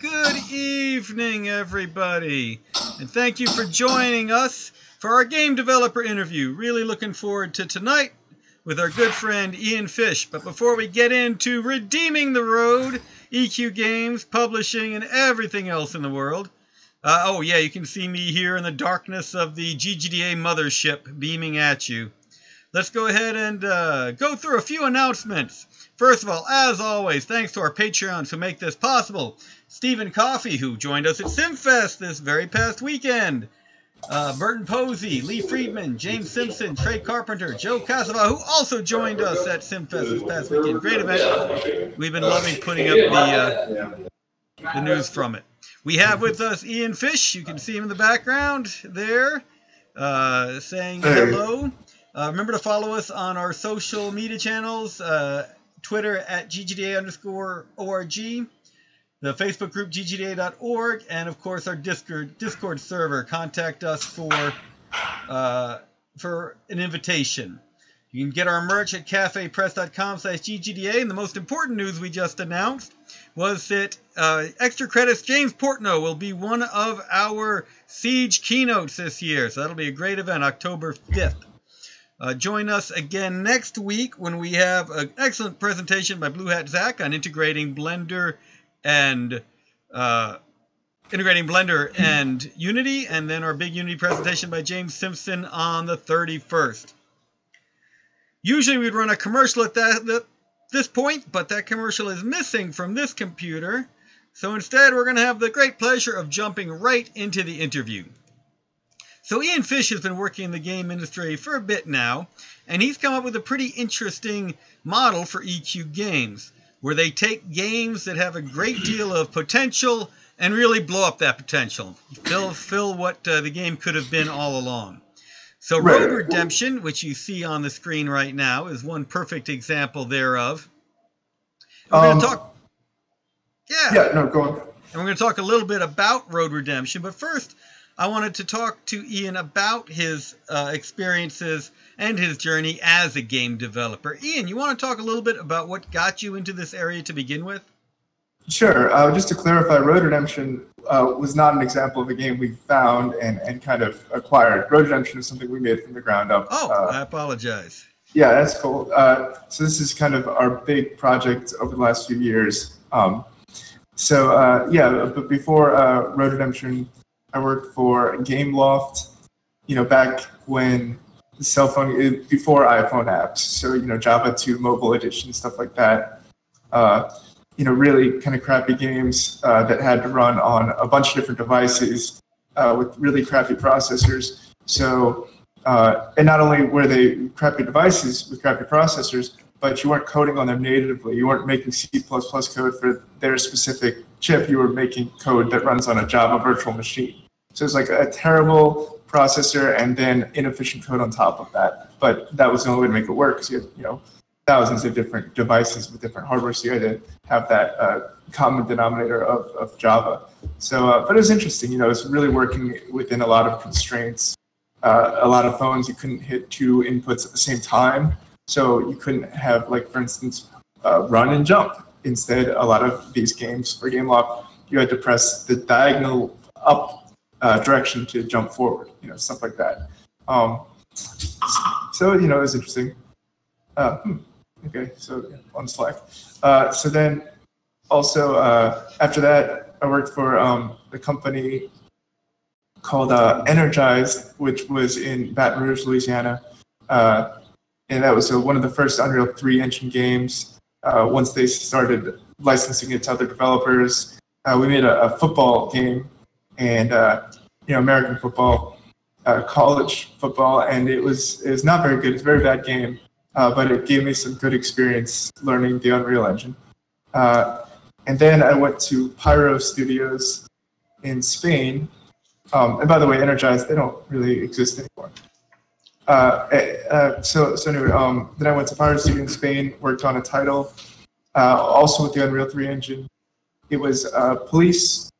good evening, everybody, and thank you for joining us for our game developer interview. Really looking forward to tonight with our good friend Ian Fish. But before we get into redeeming the road, EQ Games, publishing, and everything else in the world, oh yeah, you can see me here in the darkness of the GGDA mothership beaming at you. Let's go ahead and go through a few announcements. First of all, as always, thanks to our Patreons who make this possible. Stephen Coffey, who joined us at SimFest this very past weekend. Burton Posey, Lee Friedman, James Simpson, Trey Carpenter, Joe Casava, who also joined us at SimFest this past weekend. Great event. We've been loving putting up the news from it. We have with us Ian Fish. You can see him in the background there, saying hello. Remember to follow us on our social media channels, Twitter at ggda_org, the Facebook group ggda.org, and of course our Discord server. Contact us for an invitation. You can get our merch at cafepress.com/ggda, and the most important news we just announced was that Extra Credits James Portnow will be one of our Siege keynotes this year, so that'll be a great event, October 5th. Join us again next week when we have an excellent presentation by Blue Hat Zach on integrating Blender and Unity, and then our big Unity presentation by James Simpson on the 31st. Usually we'd run a commercial at this point, but that commercial is missing from this computer. So instead, we're going to have the great pleasure of jumping right into the interview. So Ian Fish has been working in the game industry for a bit now, and he's come up with a pretty interesting model for EQ Games, where they take games that have a great deal of potential and really blow up that potential. Fill what the game could have been all along. So Road Redemption, which you see on the screen right now, is one perfect example thereof. We're going to talk... Yeah, no, go on. And we're going to talk a little bit about Road Redemption, but first, I wanted to talk to Ian about his experiences and his journey as a game developer. Ian, you want to talk a little bit about what got you into this area to begin with? Sure. Just to clarify, Road Redemption was not an example of a game we found and kind of acquired. Road Redemption is something we made from the ground up. Oh, I apologize. Yeah, that's cool. So this is kind of our big project over the last few years. But before Road Redemption, I worked for Gameloft, back when the cell phone, before iPhone apps. So, Java 2 mobile edition, stuff like that. Really kind of crappy games that had to run on a bunch of different devices with really crappy processors. So, and not only were they crappy devices with crappy processors, but you weren't coding on them natively. You weren't making C++ code for their specific chip. You were making code that runs on a Java virtual machine. So it's like a terrible processor and then inefficient code on top of that. But that was the only way to make it work, because you had, thousands of different devices with different hardware, so you had to have that common denominator of Java. So, but it was interesting. It was really working within a lot of constraints. A lot of phones, you couldn't hit 2 inputs at the same time. So you couldn't have, like, for instance, run and jump. Instead, a lot of these games for Gameloft, you had to press the diagonal up direction to jump forward, stuff like that. So, it was interesting. Okay, so on Slack. So then also, after that, I worked for a company called Energized, which was in Baton Rouge, Louisiana. And that was one of the first Unreal 3 engine games. Once they started licensing it to other developers, we made a football game, and American football, college football, and it was not very good. It's a very bad game, but it gave me some good experience learning the Unreal Engine. And then I went to Pyro Studios in Spain. And by the way, Energized, they don't really exist anymore. So anyway, then I went to Pyro Studio in Spain, worked on a title, also with the Unreal 3 engine. It was a police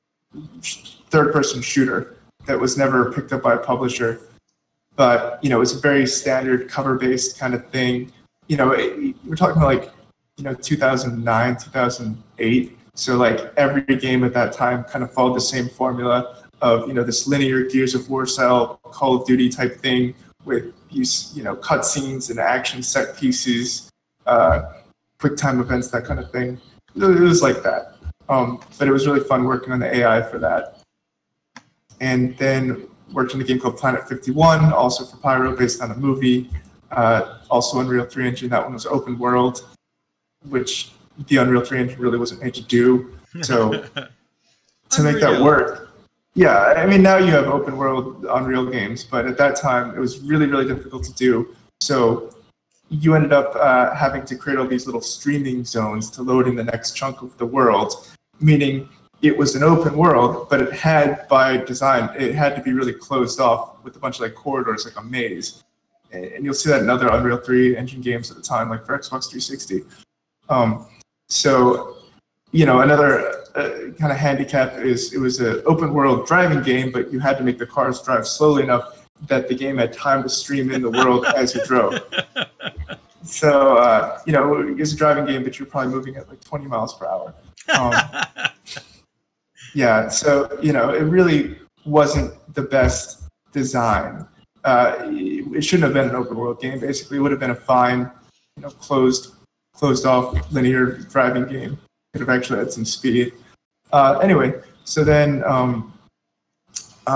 third-person shooter that was never picked up by a publisher, but it was a very standard cover-based kind of thing. We're talking about 2009, 2008. So like every game at that time kind of followed the same formula of, this linear Gears of War style Call of Duty type thing with these, cutscenes and action set pieces, quick time events, that kind of thing. It was like that. But it was really fun working on the AI for that. And then worked on a game called Planet 51, also for Pyro, based on a movie. Also Unreal 3 engine. That one was open world, which the Unreal 3 engine really wasn't made to do. So to make that work, yeah, I mean, now you have open world Unreal games, but at that time it was really, really difficult to do. So you ended up having to create all these little streaming zones to load in the next chunk of the world, meaning it was an open world, but it had, by design, it had to be really closed off with a bunch of like corridors, like a maze. And you'll see that in other Unreal 3 engine games at the time, like for Xbox 360. So, another kind of handicap is it was an open world driving game, but you had to make the cars drive slowly enough that the game had time to stream in the world as you drove. So, it's a driving game, but you're probably moving at like 20 miles per hour. Yeah, so, it really wasn't the best design. It shouldn't have been an open world game. Basically, it would have been a fine, closed off linear driving game. Could have actually had some speed. Anyway, so then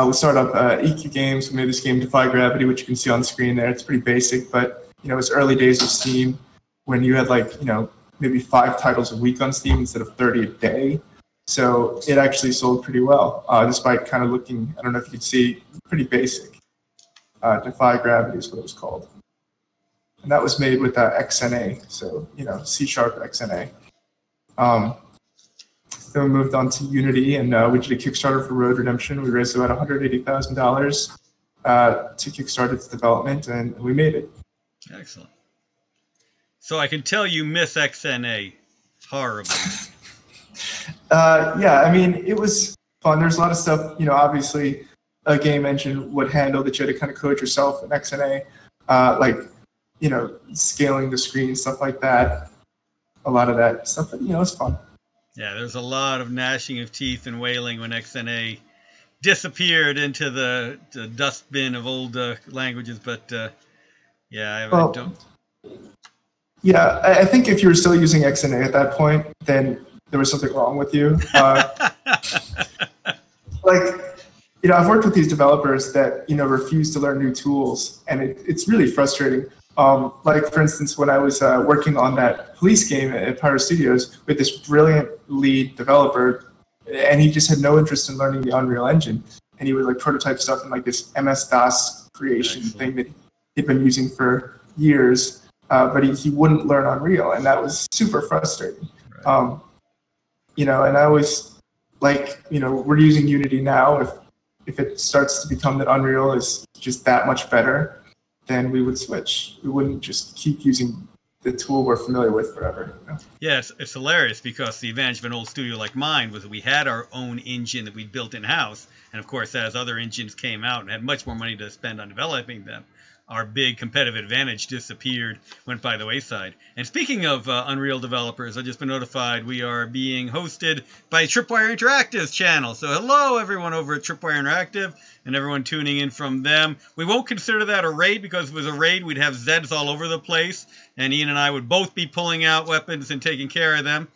we started up EQ Games. We made this game Defy Gravity, which you can see on the screen there. It's pretty basic, but it's early days of Steam when you had maybe 5 titles a week on Steam instead of 30 a day. So it actually sold pretty well, despite kind of looking, I don't know if you can see, pretty basic. Defy Gravity is what it was called. And that was made with XNA, so, C# XNA. Then we moved on to Unity, and we did a Kickstarter for Road Redemption. We raised about $180,000 to kickstart its development, and we made it. Excellent. So I can tell you miss XNA horribly. Yeah, I mean, it was fun. There's a lot of stuff, obviously a game engine would handle that you had to kind of code yourself in XNA, scaling the screen, stuff like that. A lot of that stuff, but, it's fun. Yeah, there's a lot of gnashing of teeth and wailing when XNA disappeared into the dustbin of old languages, but I don't. Yeah, I think if you were still using XNA at that point, then there was something wrong with you. I've worked with these developers that, refuse to learn new tools, and it's really frustrating. For instance, when I was working on that police game at Pyro Studios with this brilliant lead developer, and he just had no interest in learning the Unreal Engine, and he would prototype stuff in this MS-DOS creation thing that he'd been using for years, but he wouldn't learn Unreal, and that was super frustrating. Right. And I always we're using Unity now. If it starts to become that Unreal is just that much better, then we would switch. We wouldn't just keep using the tool we're familiar with forever. Yes, it's hilarious because the advantage of an old studio like mine was that we had our own engine that we built in-house. And of course, as other engines came out and had much more money to spend on developing them, our big competitive advantage disappeared, went by the wayside. And speaking of Unreal developers, I've just been notified we are being hosted by Tripwire Interactive's channel. So hello, everyone over at Tripwire Interactive and everyone tuning in from them. We won't consider that a raid because if it was a raid, we'd have Zeds all over the place. And Ian and I would both be pulling out weapons and taking care of them.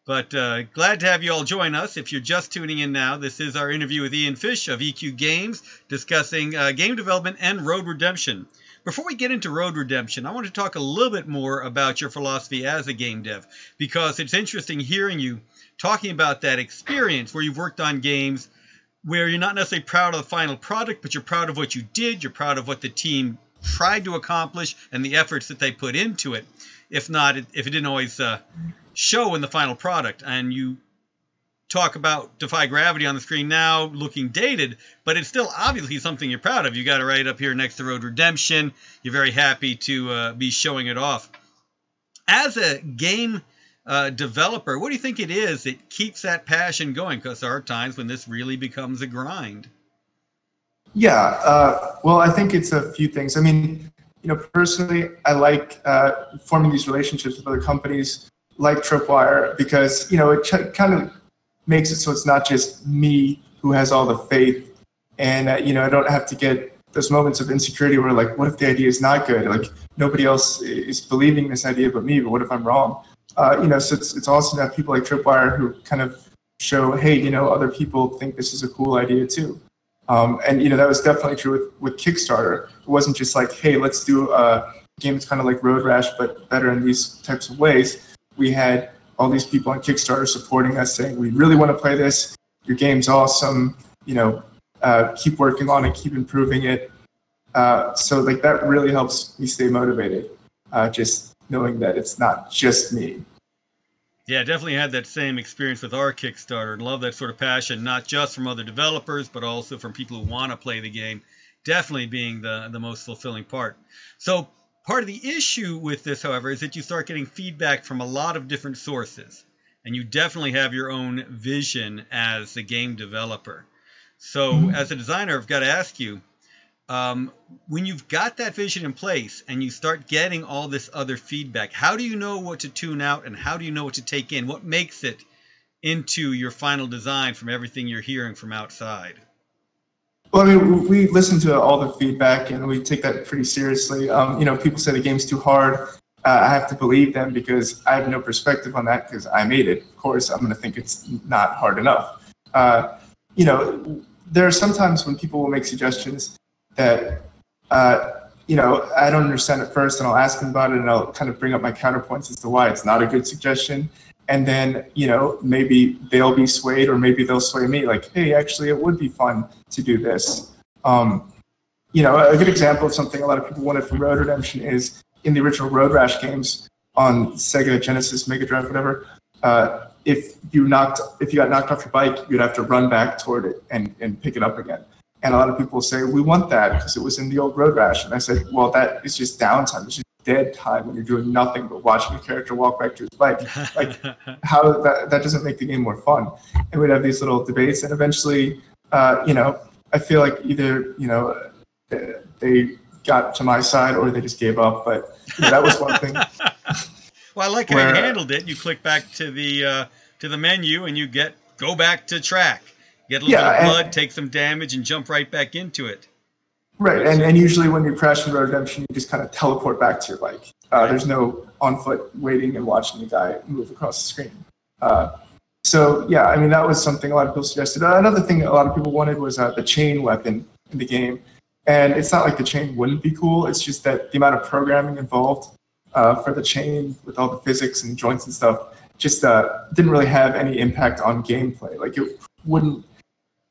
But glad to have you all join us. If you're just tuning in now, this is our interview with Ian Fish of EQ Games discussing game development and Road Redemption. Before we get into Road Redemption, I want to talk a little bit more about your philosophy as a game dev, because it's interesting hearing you talking about that experience where you've worked on games where you're not necessarily proud of the final product, but you're proud of what you did, you're proud of what the team tried to accomplish and the efforts that they put into it. If it didn't always show in the final product. And you talk about Defy Gravity on the screen now looking dated, but it's still obviously something you're proud of. You got it right up here next to Road Redemption. You're very happy to be showing it off. As a game developer, what do you think it is that keeps that passion going? Because there are times when this really becomes a grind. Yeah, well, I think it's a few things. I mean, personally, I like forming these relationships with other companies like Tripwire because, it kind of makes it so it's not just me who has all the faith. And, I don't have to get those moments of insecurity where, like, what if the idea is not good? Like, nobody else is believing this idea but me, but what if I'm wrong? So it's awesome to have people like Tripwire who kind of show, hey, other people think this is a cool idea too. And that was definitely true with Kickstarter. It wasn't just like, hey, let's do a game that's kind of like Road Rash, but better in these types of ways. We had all these people on Kickstarter supporting us, saying, we really want to play this. Your game's awesome. Keep working on it, keep improving it. So like that really helps me stay motivated. Just knowing that it's not just me. Yeah, definitely had that same experience with our Kickstarter and love that sort of passion, not just from other developers, but also from people who want to play the game, definitely being the most fulfilling part. So part of the issue with this, however, is that you start getting feedback from a lot of different sources, and you definitely have your own vision as a game developer. So as a designer, I've got to ask you, when you've got that vision in place and you start getting all this other feedback, how do you know what to tune out and how do you know what to take in? What makes it into your final design from everything you're hearing from outside? Well, I mean, we listen to all the feedback and we take that pretty seriously. People say the game's too hard. I have to believe them because I have no perspective on that because I made it. Of course, I'm going to think it's not hard enough. There are sometimes when people will make suggestions that, I don't understand at first, and I'll ask them about it, and I'll kind of bring up my counterpoints as to why it's not a good suggestion. And then, maybe they'll be swayed, or maybe they'll sway me, like, hey, actually, it would be fun to do this. A good example of something a lot of people wanted from Road Redemption is in the original Road Rash games on Sega Genesis, Mega Drive, whatever. If you got knocked off your bike, you'd have to run back toward it and pick it up again. And a lot of people say, we want that because it was in the old Road Rash. And I said, well, that is just downtime. It's just dead time when you're doing nothing but watching a character walk back to his bike. Like, how that doesn't make the game more fun. And we'd have these little debates. And eventually, I feel like either, they got to my side or they just gave up. But that was one thing. Well, I like how you handled it. You click back to the menu and you go back to track. Get a little bit of blood, take some damage, and jump right back into it. Right, and usually when you crash in Road Redemption, you just kind of teleport back to your bike. There's no on foot waiting and watching the guy move across the screen. That was something a lot of people suggested. Another thing a lot of people wanted was the chain weapon in the game. And it's not like the chain wouldn't be cool, it's just that the amount of programming involved for the chain with all the physics and joints and stuff just didn't really have any impact on gameplay. Like, it wouldn't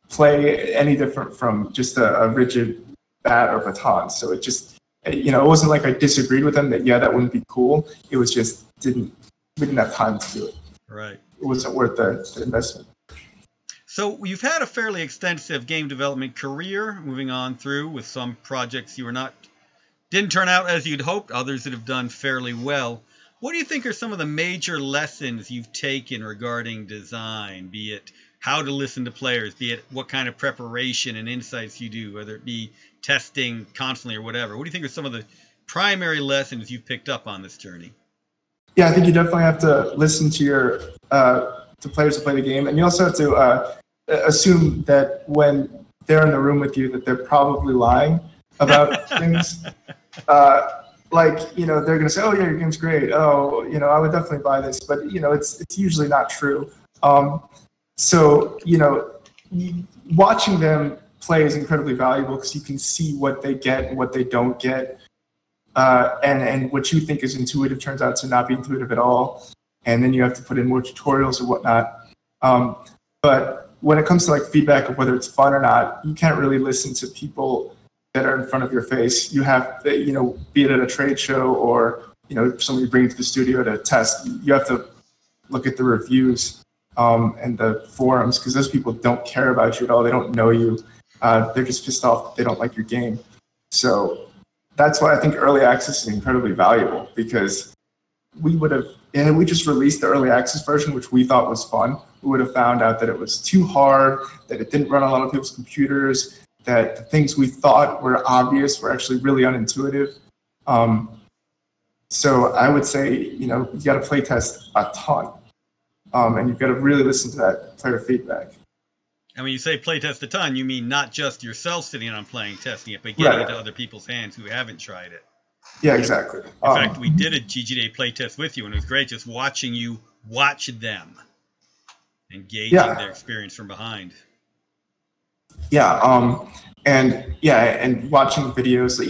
play any different from just a rigid bat or baton. So it just, it wasn't like I disagreed with them that, that wouldn't be cool. It was just we didn't have time to do it. Right. It wasn't worth the investment. So you've had a fairly extensive game development career, moving on through with some projects didn't turn out as you'd hoped, others that have done fairly well. What do you think are some of the major lessons you've taken regarding design, be it how to listen to players, be it what kind of preparation and insights you do, whether it be testing constantly or whatever? What do you think are some of the primary lessons you've picked up on this journey? Yeah, I think you definitely have to listen to your to players who play the game, and you also have to assume that when they're in the room with you, that they're probably lying about things. They're going to say, "Oh yeah, your game's great. Oh, I would definitely buy this," but it's usually not true. So, watching them play is incredibly valuable because you can see what they get and what they don't get. And what you think is intuitive turns out to not be intuitive at all. And then you have to put in more tutorials or whatnot. But when it comes to feedback of whether it's fun or not, you can't really listen to people that are in front of your face. You have to, be it at a trade show or, somebody bring it to the studio to test. You have to look at the reviews. And the forums, because those people don't care about you at all. They don't know you. They're just pissed off that they don't like your game. So that's why I think early access is incredibly valuable, because we just released the early access version, which we thought was fun. We would have found out that it was too hard, that it didn't run on a lot of people's computers, that the things we thought were obvious were actually really unintuitive. So I would say, you got to play test a ton, and you've got to really listen to that player feedback. And when you say play test a ton, you mean not just yourself sitting on playing, testing it, but getting it to other people's hands who haven't tried it. Yeah, exactly. In fact, we did a GGDA play test with you, and it was great just watching you watch them and gauging their experience from behind. Yeah, and watching videos.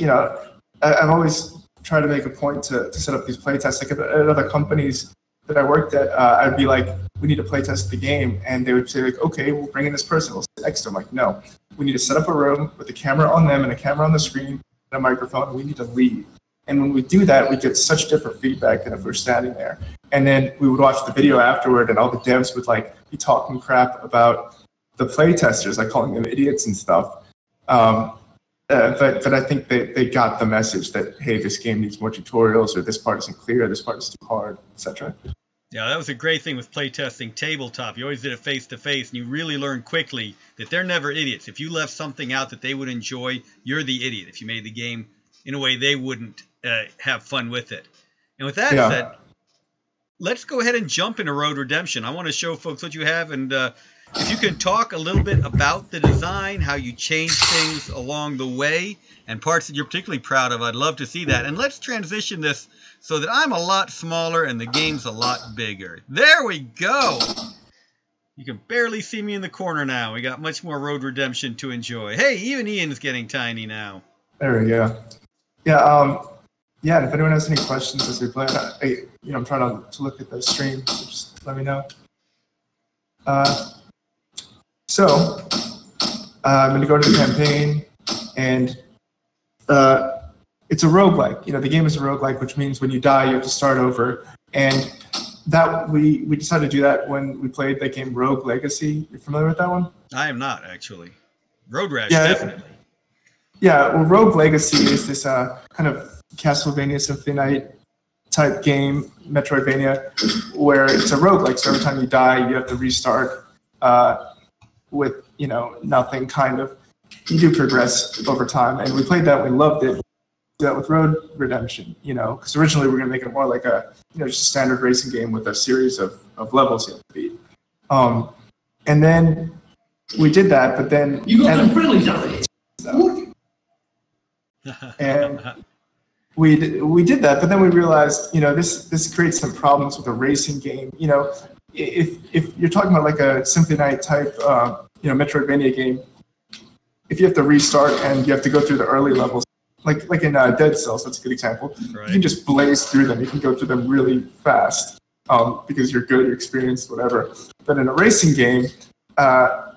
I've always tried to make a point to set up these play tests. Like at other companies that I worked at, I'd be like, we need to play test the game, and they would say like, okay, we'll bring in this person, we'll sit next to them. Like, no, we need to set up a room with a camera on them and a camera on the screen and a microphone, and we need to lead. And when we do that, we get such different feedback than if we're standing there. And then we would watch the video afterward, and all the devs would like be talking crap about the play testers, like calling them idiots and stuff. But I think they got the message that, hey, this game needs more tutorials, or this part isn't clear, this part is too hard, etc. Yeah, that was a great thing with playtesting tabletop. You always did it face-to-face, and you really learned quickly that they're never idiots. If you left something out that they would enjoy, you're the idiot. If you made the game in a way they wouldn't have fun with it. And with that said, let's go ahead and jump into Road Redemption. I want to show folks what you have, and if you can talk a little bit about the design, how you changed things along the way, and parts that you're particularly proud of, I'd love to see that. And let's transition this so that I'm a lot smaller and the game's a lot bigger. There we go! You can barely see me in the corner now. We got much more Road Redemption to enjoy. Hey, even Ian's getting tiny now. There we go. Yeah, and if anyone has any questions as we play, I'm trying to look at the stream, so just let me know. So I'm going to go to the campaign, and it's a roguelike. The game is a roguelike, which means when you die, you have to start over. And that we decided to do that when we played the game Rogue Legacy. You familiar with that one? I am not, actually. Road Rash, definitely. Yeah, well, Rogue Legacy is this kind of Castlevania Symphony Night type game, Metroidvania, where it's a roguelike. So every time you die, you have to restart with nothing. Kind of, you do progress over time, and we played that. We loved it. Do that with Road Redemption, because originally we were gonna make it more like a just a standard racing game with a series of levels you have to beat. And then we did that, but then you got some friendlies out there. And we did that, but then we realized, this creates some problems with a racing game. If you're talking about like a Symphony Night type, Metroidvania game, if you have to restart and you have to go through the early levels, like in Dead Cells, that's a good example. Right. You can just blaze through them. You can go through them really fast because you're good, you're experienced, whatever. But in a racing game,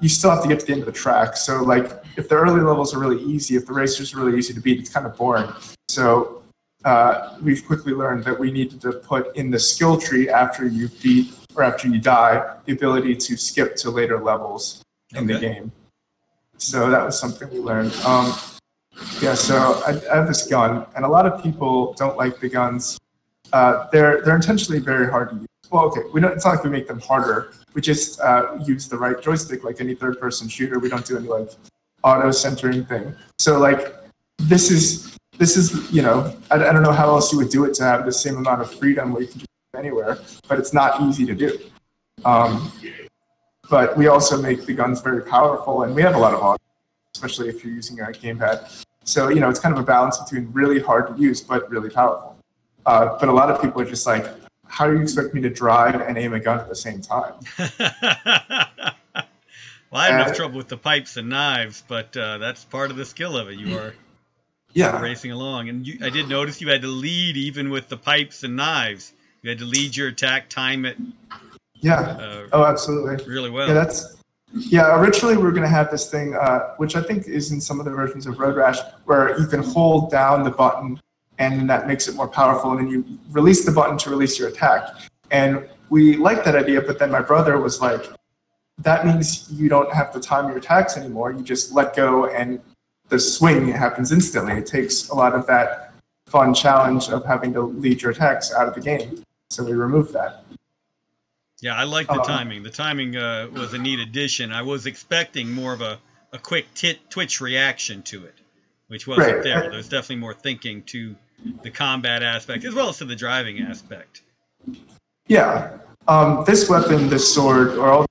you still have to get to the end of the track. So like if the early levels are really easy, if the racers are really easy to beat, it's kind of boring. So we've quickly learned that we needed to put in the skill tree after you beat or after you die, the ability to skip to later levels in the game. So that was something we learned. So I have this gun, and a lot of people don't like the guns. They're intentionally very hard to use. Well, okay, it's not like we make them harder. We just use the right joystick like any third-person shooter. We don't do any like auto-centering thing. So like this is I don't know how else you would do it to have the same amount of freedom where you can just do it anywhere, but it's not easy to do. But we also make the guns very powerful, and we have a lot of auto, especially if you're using a gamepad. So it's kind of a balance between really hard to use but really powerful. But a lot of people are just like, how do you expect me to drive and aim a gun at the same time? Well, I have no trouble with the pipes and knives, but that's part of the skill of it. You are racing along. And I did notice you had to lead even with the pipes and knives. You had to lead your attack, time it. Yeah. Absolutely. Really well. Originally we were going to have this thing, which I think is in some of the versions of Road Rash, where you can hold down the button and that makes it more powerful, and then you release the button to release your attack. And we liked that idea, but then my brother was like, that means you don't have to time your attacks anymore. You just let go and the swing happens instantly. It takes a lot of that fun challenge of having to lead your attacks out of the game. So we removed that. Yeah, I like the timing. The timing was a neat addition. I was expecting more of a quick twitch reaction to it, which wasn't there. There's definitely more thinking to the combat aspect as well as to the driving aspect. Yeah. This weapon, this sword, are all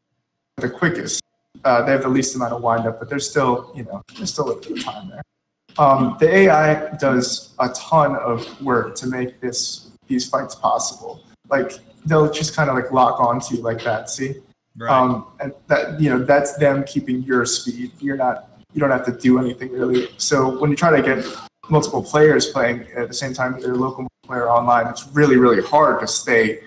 the quickest. They have the least amount of windup, but there's still, there's still a bit of time there. The AI does a ton of work to make these fights possible. Like they'll just kind of like lock onto you like that. See, Right. and that that's them keeping your speed. You don't have to do anything really. So when you try to get multiple players playing at the same time with their local player online, it's really, really hard to stay,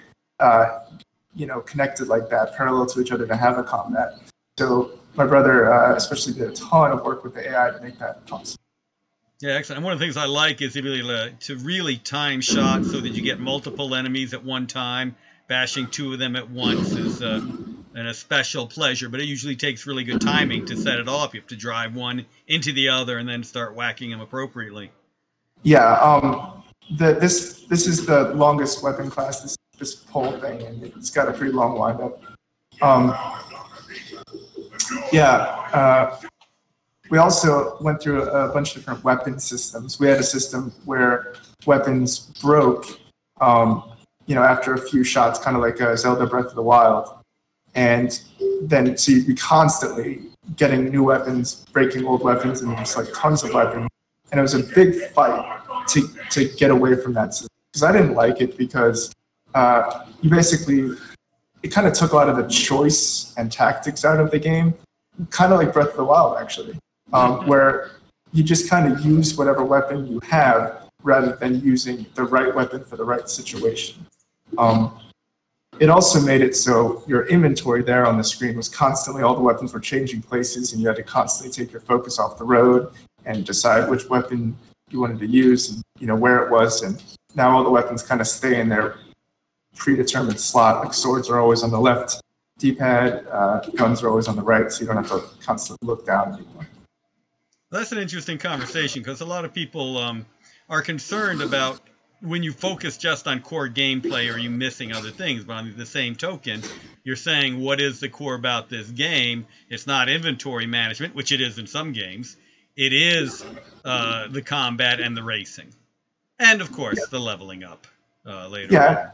connected like that, parallel to each other to have a combat. So my brother especially did a ton of work with the AI to make that possible. Yeah, excellent. And one of the things I like is the ability to really time shots so that you get multiple enemies at one time. Bashing two of them at once is a special pleasure, but it usually takes really good timing to set it off. You have to drive one into the other and then start whacking them appropriately. Yeah, this is the longest weapon class, this pole thing, and it's got a pretty long windup. We also went through a bunch of different weapon systems. We had a system where weapons broke, after a few shots, kind of like Zelda Breath of the Wild. And then, so you'd be constantly getting new weapons, breaking old weapons, and just like tons of weapons. And it was a big fight to get away from that system. Because I didn't like it because it kind of took a lot of the choice and tactics out of the game. Kind of like Breath of the Wild, actually. Where you just kind of use whatever weapon you have rather than using the right weapon for the right situation. It also made it so your inventory there on the screen was constantly, all the weapons were changing places, and you had to constantly take your focus off the road and decide which weapon you wanted to use and where it was. And now all the weapons kind of stay in their predetermined slot. Like swords are always on the left D-pad, guns are always on the right, so you don't have to constantly look down anymore. That's an interesting conversation because a lot of people are concerned about when you focus just on core gameplay, are you missing other things? But on the same token, you're saying, what is the core about this game? It's not inventory management, which it is in some games. It is the combat and the racing. And, of course, the leveling up later on.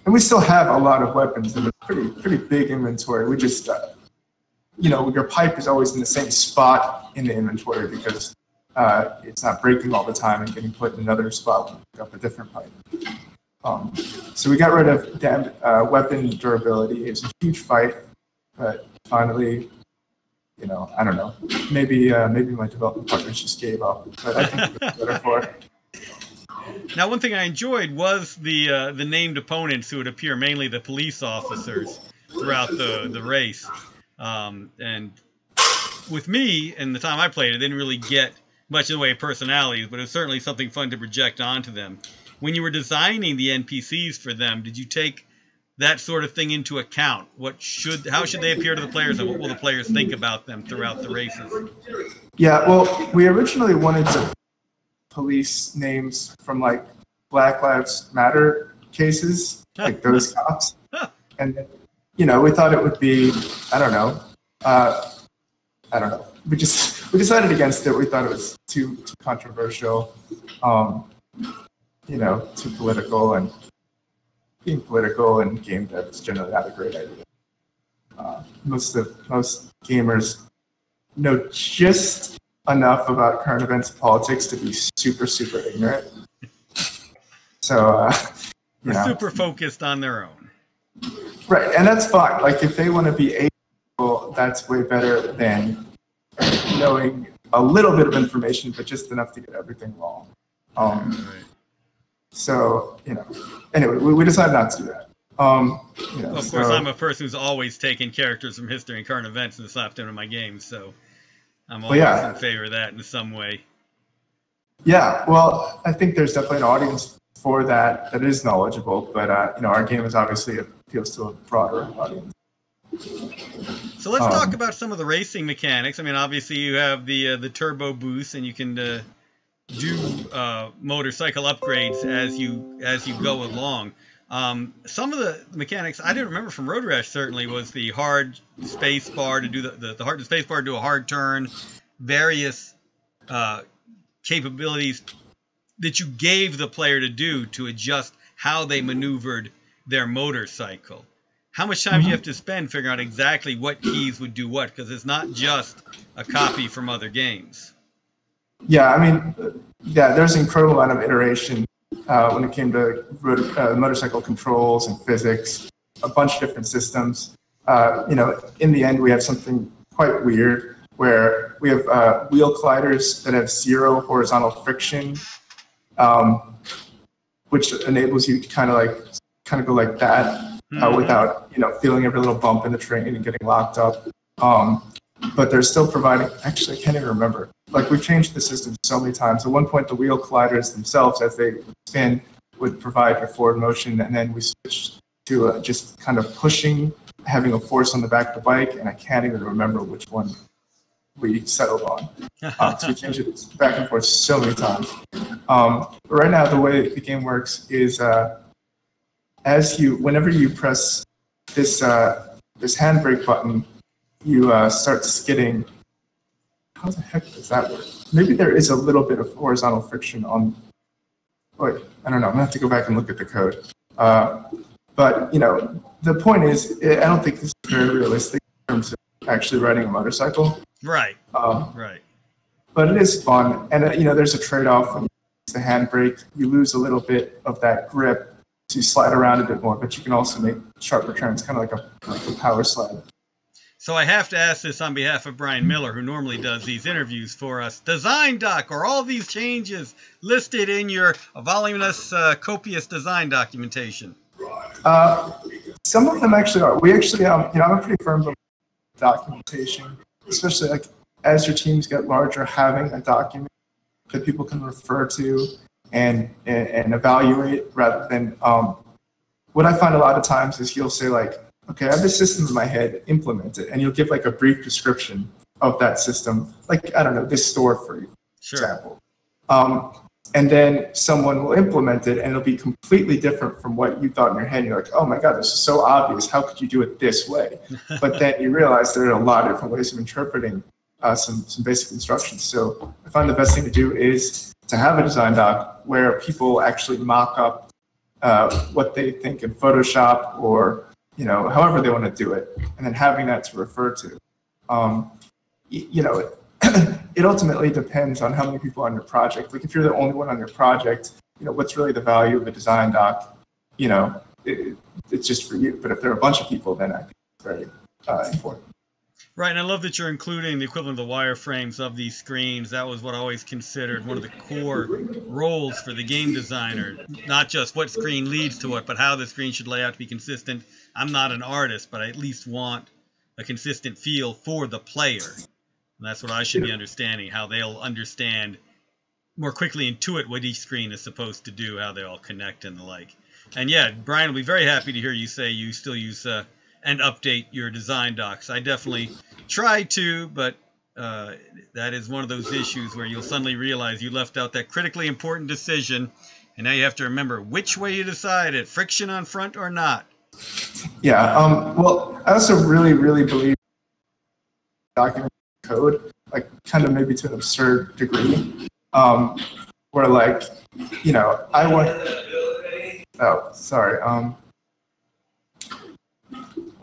And we still have a lot of weapons and a pretty big inventory. We just, your pipe is always in the same spot in the inventory because it's not breaking all the time and getting put in another spot when you pick up a different pipe. So we got rid of weapon durability. It was a huge fight, but finally, I don't know. Maybe my development partners just gave up, but I think it's better for it. Now, one thing I enjoyed was the named opponents who would appear, mainly the police officers, throughout the race. And with me, and the time I played it, I didn't really get much in the way of personalities, but it was certainly something fun to project onto them. When you were designing the NPCs for them, did you take that sort of thing into account? How should they appear to the players, and what will the players think about them throughout the races? Yeah, well, we originally wanted to police names from like Black Lives Matter cases, like those cops. And we thought it would be, I don't know. We decided against it. We thought it was too controversial, too political, and being political and game dev is generally not a great idea. Most gamers know just enough about current events and politics to be super, super ignorant. So, super focused on their own. Right, and that's fine. Like, if they want to be able, that's way better than knowing a little bit of information, but just enough to get everything wrong. Right. So, anyway, we decided not to do that. Of course, I'm a person who's always taken characters from history and current events and slapped them in my games, so I'm always in favor of that in some way. Yeah, well, I think there's definitely an audience for that is knowledgeable, but our game is obviously appeals to a broader audience. So let's talk about some of the racing mechanics. I mean, obviously you have the turbo boost, and you can do motorcycle upgrades as you go along. Some of the mechanics I didn't remember from Road Rash certainly was the hard space bar to do the hard space bar to do a hard turn, various capabilities that you gave the player to do to adjust how they maneuvered their motorcycle. How much time do you have to spend figuring out exactly what keys would do what? Because it's not just a copy from other games. Yeah, I mean, there's an incredible amount of iteration when it came to motorcycle controls and physics, a bunch of different systems. In the end, we have something quite weird where we have wheel colliders that have 0 horizontal friction, which enables you to kind of go like that without feeling every little bump in the train and getting locked up. But they're still providing. Actually, I can't even remember. Like, we've changed the system so many times. At one point, the wheel colliders themselves, as they spin, would provide your forward motion, and then we switched to just kind of pushing, having a force on the back of the bike, and I can't even remember which one we settled on. So we changed it back and forth so many times. But right now, the way the game works is whenever you press this handbrake button, you start skidding. How the heck does that work? Maybe there is a little bit of horizontal friction on. Wait, I don't know. I'm gonna have to go back and look at the code. But the point is, I don't think this is very realistic in terms of actually riding a motorcycle. Right. Right. But it is fun, and there's a trade-off when you use the handbrake. You lose a little bit of that grip, so you slide around a bit more. But you can also make sharper turns, kind of like a power slide. So I have to ask this on behalf of Brian Miller, who normally does these interviews for us. Design doc, are all these changes listed in your voluminous, copious design documentation? Some of them actually are. We actually, I'm a pretty firm believer in documentation, especially like as your teams get larger, having a document that people can refer to and evaluate rather than what I find a lot of times is you'll say like, okay, I have this system in my head, implement it. And you'll give like a brief description of that system. Like, I don't know, this store for example. And then someone will implement it and it'll be completely different from what you thought in your head. You're like, oh my God, this is so obvious. How could you do it this way? But then you realize there are a lot of different ways of interpreting some basic instructions. So I find the best thing to do is to have a design doc where people actually mock up what they think in Photoshop or however they want to do it, and then having that to refer to. It ultimately depends on how many people are on your project. Like if you're the only one on your project, what's really the value of a design doc? It's just for you. But if there are a bunch of people, then I think it's very important. Right, and I love that you're including the equivalent of the wireframes of these screens. That was what I always considered one of the core roles for the game designer. Not just what screen leads to what, but how the screen should lay out to be consistent. I'm not an artist, but I at least want a consistent feel for the player. And that's what I should be understanding, how they'll understand more quickly, intuit what each screen is supposed to do, how they all connect and the like. And yeah, Brian will be very happy to hear you say you still use and update your design docs. I definitely try to, but that is one of those issues where you'll suddenly realize you left out that critically important decision, and now you have to remember which way you decided, friction on front or not. Yeah, well, I also really, really believe document code, like kind of maybe to an absurd degree, where like, I want, oh, sorry,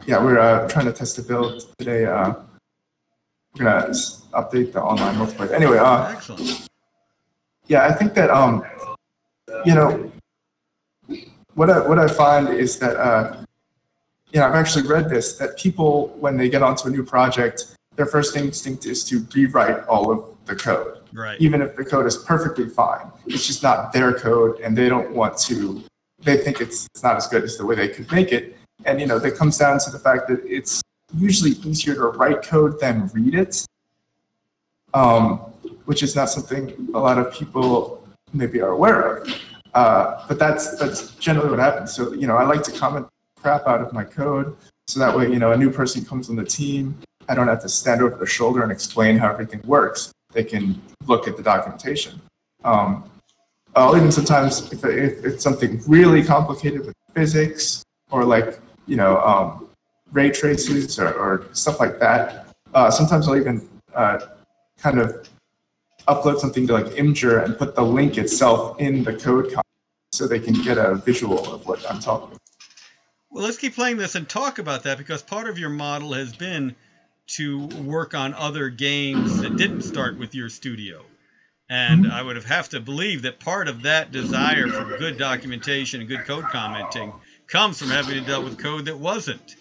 yeah, we're trying to test a build today. We're gonna update the online multiplayer. Anyway, excellent. Yeah, I think that what I find is that I've actually read this, that people when they get onto a new project, their first instinct is to rewrite all of the code. Right. Even if the code is perfectly fine, it's just not their code, and they don't want to. They think it's not as good as the way they could make it. And, that comes down to the fact that it's usually easier to write code than read it, which is not something a lot of people maybe are aware of. But that's generally what happens. So, I like to comment crap out of my code. So that way, a new person comes on the team. I don't have to stand over their shoulder and explain how everything works. They can look at the documentation. Even sometimes if it's something really complicated with physics or like, ray traces or stuff like that. Sometimes I'll even kind of upload something to like Imgur and put the link itself in the code comment so they can get a visual of what I'm talking about. Well, let's keep playing this and talk about that, because part of your model has been to work on other games that didn't start with your studio. And I would have to believe that part of that desire for good documentation and good code commenting comes from having to deal with code that wasn't.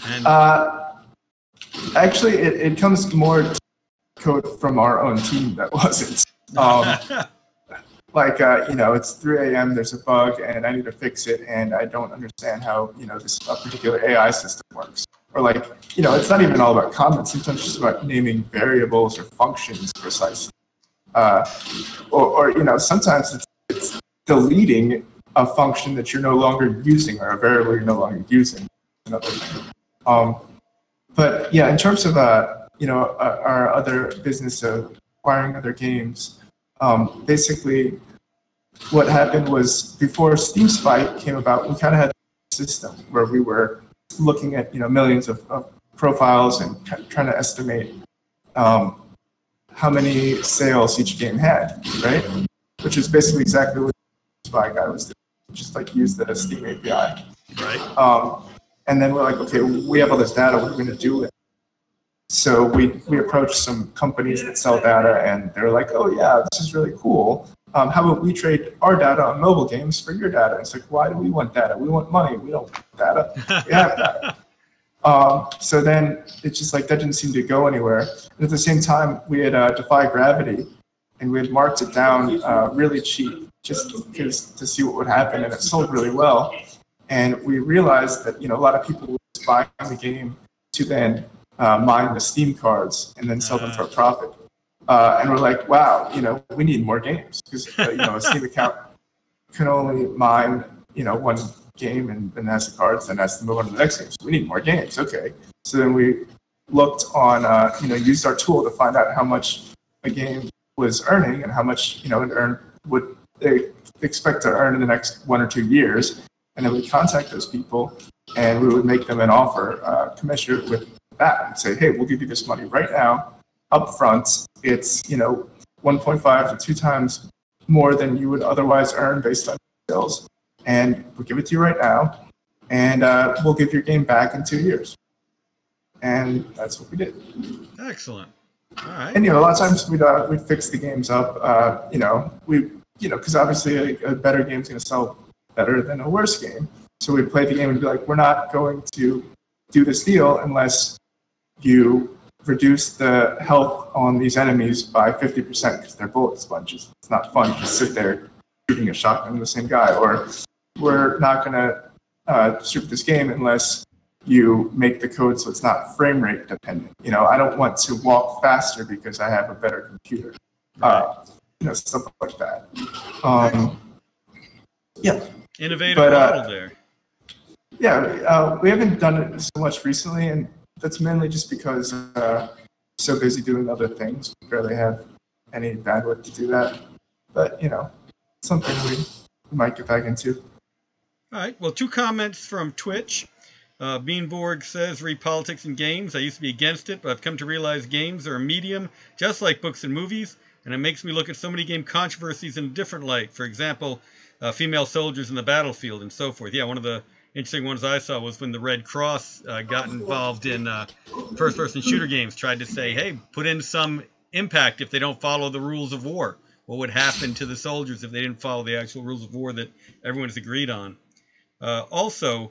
And actually, it comes more to code from our own team that wasn't. Like, it's 3 a.m., there's a bug, and I need to fix it, and I don't understand how, this particular AI system works. Or like, it's not even all about comments. Sometimes it's just about naming variables or functions precisely. Or sometimes it's deleting a function that you're no longer using or a variable you're no longer using. Another thing. But yeah, in terms of our other business of acquiring other games, basically what happened was before Steam Spy came about, we kind of had a system where we were looking at millions of profiles and trying to estimate how many sales each game had, right? Which is basically exactly what the Spy guy was doing, just like use the Steam API. Right. And then we're like, okay, we have all this data, what are we going to do with it? So we approached some companies that sell data, and they're like, oh yeah, this is really cool. How about we trade our data on mobile games for your data? It's like, why do we want data? We want money. We don't want data. We have data. So then it's just like that didn't seem to go anywhere. And at the same time, we had Defy Gravity, and we had marked it down really cheap just because to see what would happen, and it sold really well. And we realized that a lot of people were just buying the game to then mine the Steam cards and then sell them for a profit. And we're like, wow, we need more games because a Steam account can only mine one game and then has the cards, then has to move on to the next game. So we need more games. Okay. So then we looked on, used our tool to find out how much a game was earning and how much would they expect to earn in the next 1 or 2 years. And then we contact those people, and we would make them an offer commensurate with that and say, hey, we'll give you this money right now, up front. It's 1.5 to 2 times more than you would otherwise earn based on sales, and we'll give it to you right now, and we'll give your game back in 2 years. And that's what we did. Excellent. All right. And a lot of times we'd fix the games up. Because obviously a better game's going to sell better than a worse game. So we'd play the game and be like, we're not going to do this deal unless you reduce the health on these enemies by 50% because they're bullet sponges. It's not fun to sit there shooting a shotgun at the same guy. Or we're not going to shoot this game unless you make the code so it's not frame rate dependent. I don't want to walk faster because I have a better computer. Stuff like that. Yeah. Innovative model there. Yeah, we haven't done it so much recently, and that's mainly just because we're so busy doing other things. We barely have any bandwidth to do that. But, something we might get back into. All right. Well, 2 comments from Twitch. Beanborg says, read politics and games. I used to be against it, but I've come to realize games are a medium just like books and movies, and it makes me look at so many game controversies in a different light. For example, female soldiers in the battlefield and so forth. Yeah, one of the interesting ones I saw was when the Red Cross got involved in first-person shooter games, tried to say, hey, put in some impact if they don't follow the rules of war. What would happen to the soldiers if they didn't follow the actual rules of war that everyone has agreed on? Also,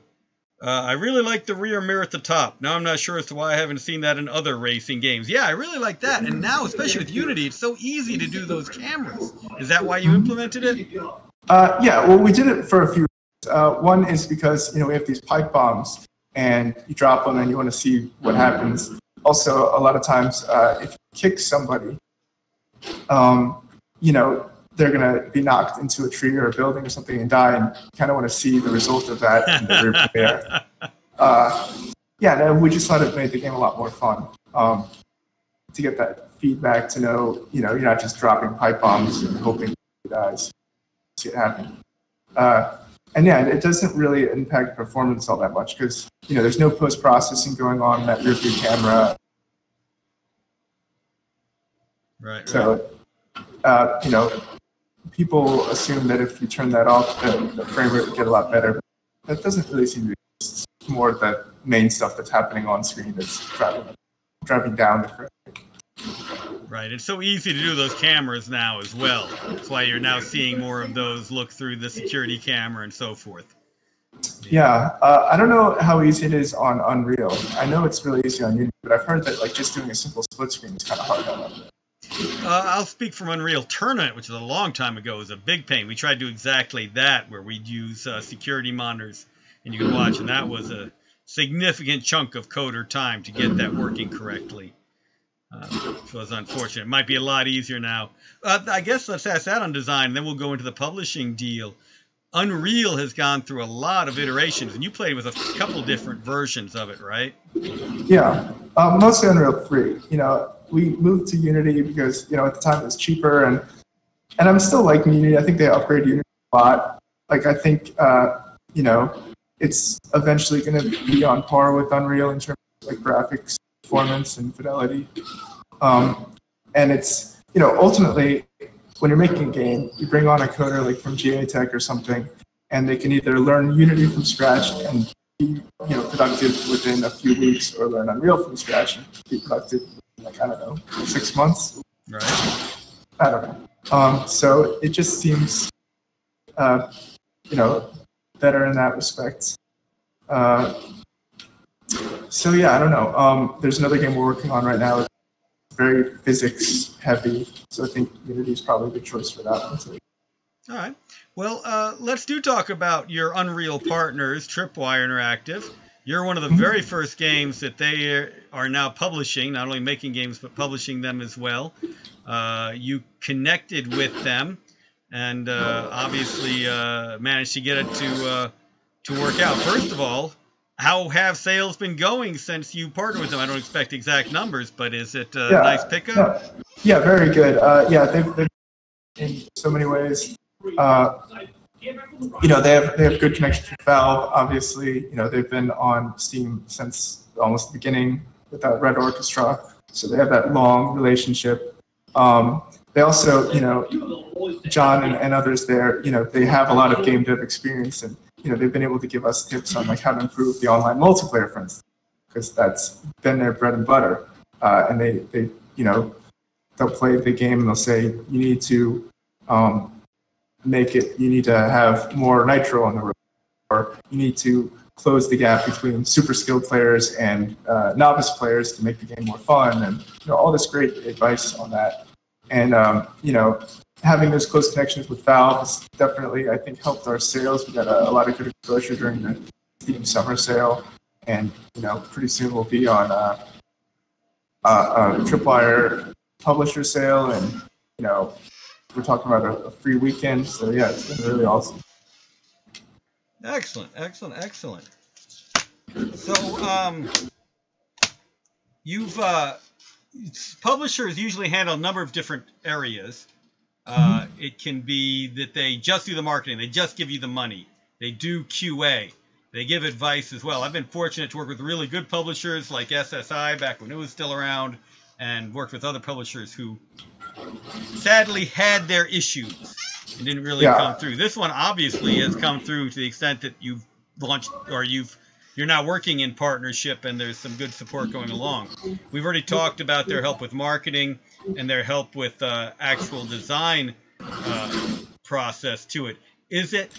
I really like the rear mirror at the top. Now I'm not sure as to why I haven't seen that in other racing games. Yeah, I really like that. And now, especially with Unity, it's so easy to do those cameras. Is that why you implemented it? Yeah, well, we did it for a few reasons. One is because, we have these pipe bombs, and you drop them and you want to see what happens. Also, a lot of times, if you kick somebody, they're going to be knocked into a tree or a building or something and die, and you kind of want to see the result of that in the rearview mirror. We just thought it made the game a lot more fun to get that feedback to know, you're not just dropping pipe bombs and hoping it dies. See it happen. It doesn't really impact performance all that much because, there's no post-processing going on in that rearview camera. Right. So you know, people assume that if you turn that off, the frame rate would get a lot better. That doesn't really seem to be. It's more the main stuff that's happening on screen that's driving down the frame rate. Right. It's so easy to do those cameras now as well. That's why you're now seeing more of those look through the security camera and so forth. Yeah. I don't know how easy it is on Unreal. I know it's really easy on Unity, but I've heard that like just doing a simple split screen is kind of hard on Unreal. I'll speak from Unreal Tournament, which is a long time ago. It was a big pain. We tried to do exactly that, where we'd use security monitors, and you could watch, and that was a significant chunk of coder time to get that working correctly. Which was unfortunate. It might be a lot easier now. I guess let's ask that on design, and then we'll go into the publishing deal. Unreal has gone through a lot of iterations, and you played with a couple different versions of it, right? Yeah, mostly Unreal 3. You know, we moved to Unity because, you know, at the time it was cheaper, and I'm still liking Unity. I think they upgrade Unity a lot. Like, I think, you know, it's eventually going to be on par with Unreal in terms of like graphics, performance, and fidelity. And it's, you know, ultimately, when you're making a game, you bring on a coder like from GA Tech or something, and they can either learn Unity from scratch and be, you know, productive within a few weeks, or learn Unreal from scratch and be productive in, like, I don't know, 6 months. Right. I don't know. So it just seems, you know, better in that respect. So yeah, I don't know. There's another game we're working on right now. It's very physics heavy, so I think Unity is probably a good choice for that one too. All right. Well, let's talk about your Unreal partners, Tripwire Interactive. You're one of the very first games that they are now publishing, not only making games, but publishing them as well. You connected with them and obviously managed to get it to work out. First of all, how have sales been going since you partnered with them? I don't expect exact numbers, but is it a nice pickup? Yeah, very good. Yeah, they've in so many ways. You know, they have good connections with Valve. Obviously, you know, they've been on Steam since almost the beginning with that Red Orchestra, so they have that long relationship. They also, you know, John and others there, you know, they have a lot of game dev experience, and you know, they've been able to give us tips on like how to improve the online multiplayer, for instance, because that's been their bread and butter. And they, you know, they'll play the game and they'll say, you need to make it, you need to have more nitro on the road, or you need to close the gap between super skilled players and novice players to make the game more fun, and you know, all this great advice on that. And you know, having those close connections with Valve has definitely, I think, helped our sales. We got a lot of good exposure during the Steam summer sale, and you know, pretty soon we'll be on a Tripwire publisher sale, and you know, we're talking about a free weekend. So yeah, it's been really awesome. Excellent, excellent, excellent. So you've publishers usually handle a number of different areas. It can be that they just do the marketing, they just give you the money, they do QA, they give advice as well. I've been fortunate to work with really good publishers like SSI back when it was still around, and worked with other publishers who sadly had their issues and didn't really come through. This one obviously has come through to the extent that you've launched, or you're now working in partnership, and there's some good support going along. We've already talked about their help with marketing and their help with actual design process to it. Is it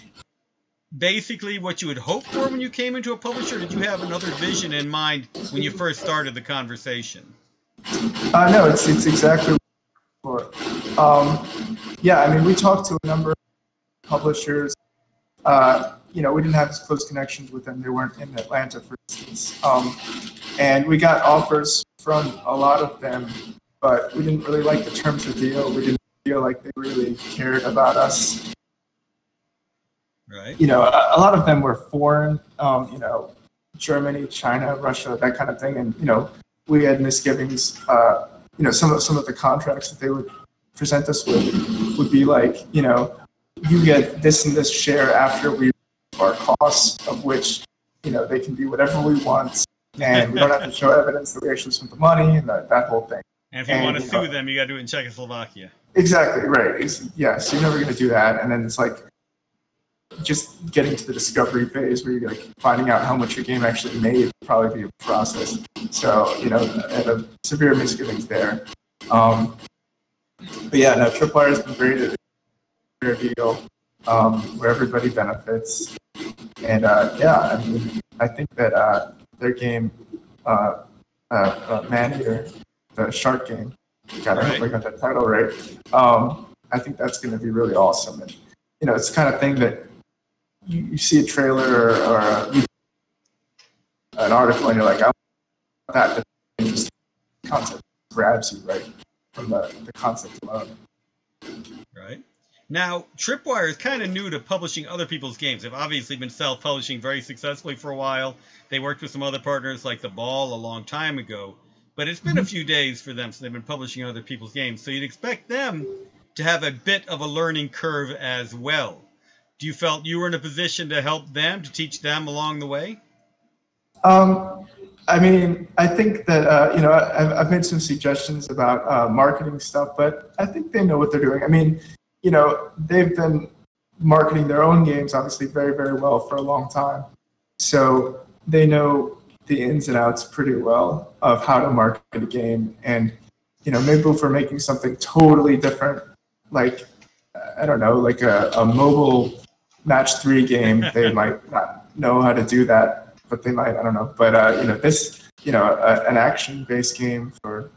basically what you had hoped for when you came into a publisher? Or did you have another vision in mind when you first started the conversation? No, it's exactly what yeah, I mean, we talked to a number of publishers. You know, we didn't have as close connections with them. They weren't in Atlanta, for instance. And we got offers from a lot of them, but we didn't really like the terms of the deal. We didn't feel like they really cared about us. Right. You know, a lot of them were foreign, you know, Germany, China, Russia, that kind of thing. And, you know, we had misgivings. You know, some of the contracts that they would present us with would be like, you know, you get this and this share after we our costs, of which, you know, they can do whatever we want, and we don't have to show evidence that we actually spent the money, and that whole thing. And if you want to sue them, you got to do it in Czechoslovakia. exactly right. So you're never going to do that, and then it's like just getting to the discovery phase where you're like finding out how much your game actually made would probably be a process. So I have severe misgivings there. But yeah, no, Tripwire has been great at a deal where everybody benefits, and I mean, I think that their game, Maneater, the shark game, God, I hope I got that title right. I think that's going to be really awesome, and it's the kind of thing that you see a trailer or an article, and you're like, I want that. The concept grabs you right from the concept alone. Right. Now, Tripwire is kind of new to publishing other people's games. They've obviously been self-publishing very successfully for a while. They worked with some other partners like The Ball a long time ago. But it's been a few days for them, so they've been publishing other people's games. So you'd expect them to have a bit of a learning curve as well. Do you felt you were in a position to help them, to teach them along the way? I mean, I think that, I've made some suggestions about marketing stuff, but I think they know what they're doing. I mean, they've been marketing their own games, obviously, very, very well for a long time. So they know the ins and outs pretty well of how to market a game. And, maybe if we're making something totally different, like, I don't know, like a mobile match 3 game, they might not know how to do that. But they might, I don't know. But, an action-based game for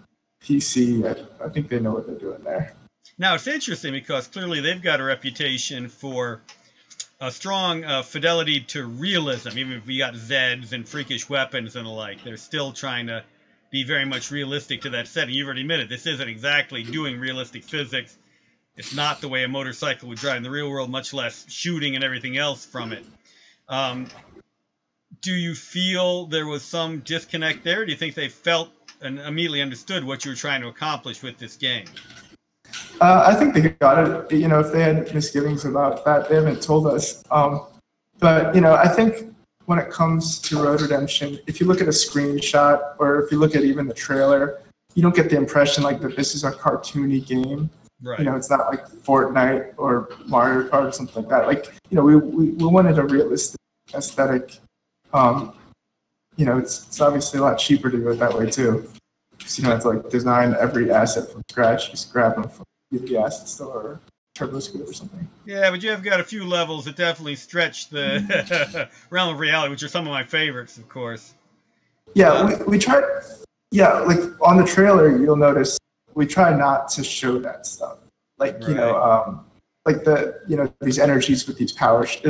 PC, I think they know what they're doing there. Now, it's interesting because clearly they've got a reputation for a strong fidelity to realism. Even if we got Zeds and freakish weapons and the like, they're still trying to be very much realistic to that setting. You've already admitted this isn't exactly doing realistic physics. It's not the way a motorcycle would drive in the real world, much less shooting and everything else from it. Do you feel there was some disconnect there? Do you think they felt and immediately understood what you were trying to accomplish with this game? I think they got it. If they had misgivings about that, they haven't told us. But I think when it comes to Road Redemption, if you look at a screenshot or if you look at even the trailer, you don't get the impression like that this is a cartoony game. Right. It's not like Fortnite or Mario Kart or something like that. Like, we wanted a realistic aesthetic. It's obviously a lot cheaper to do it that way too. Because you don't have to like design every asset from scratch. Just grab them from the asset store or TurboSquid or something. Yeah, but you have got a few levels that definitely stretch the realm of reality, which are some of my favorites, of course. Yeah, we tried. Yeah, like on the trailer, you'll notice we try not to show that stuff. Like right. Like these energies with these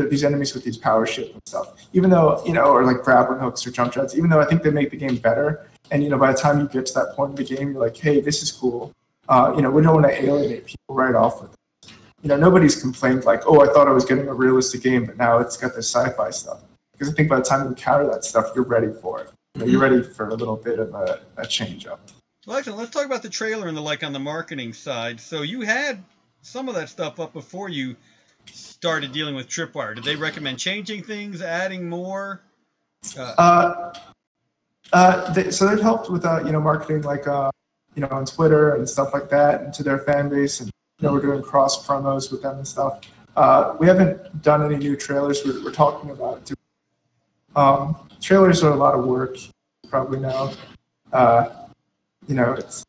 these enemies with these power ships and stuff. Even though or like grappling hooks or jump jets. Even though I think they make the game better. And by the time you get to that point in the game, you're like, hey, this is cool. We don't want to alienate people right off with it. Nobody's complained like, oh, I thought I was getting a realistic game, but now it's got this sci-fi stuff. Because I think by the time you encounter that stuff, you're ready for it. You're ready for a little bit of a change up. Well, excellent. Let's talk about the trailer and the like on the marketing side. So you had some of that stuff up before you started dealing with Tripwire. Did they recommend changing things, adding more? So they've helped with marketing like on Twitter and stuff like that, and to their fan base, and we're doing cross promos with them and stuff. We haven't done any new trailers. We're talking about it. Trailers are a lot of work, probably now. It's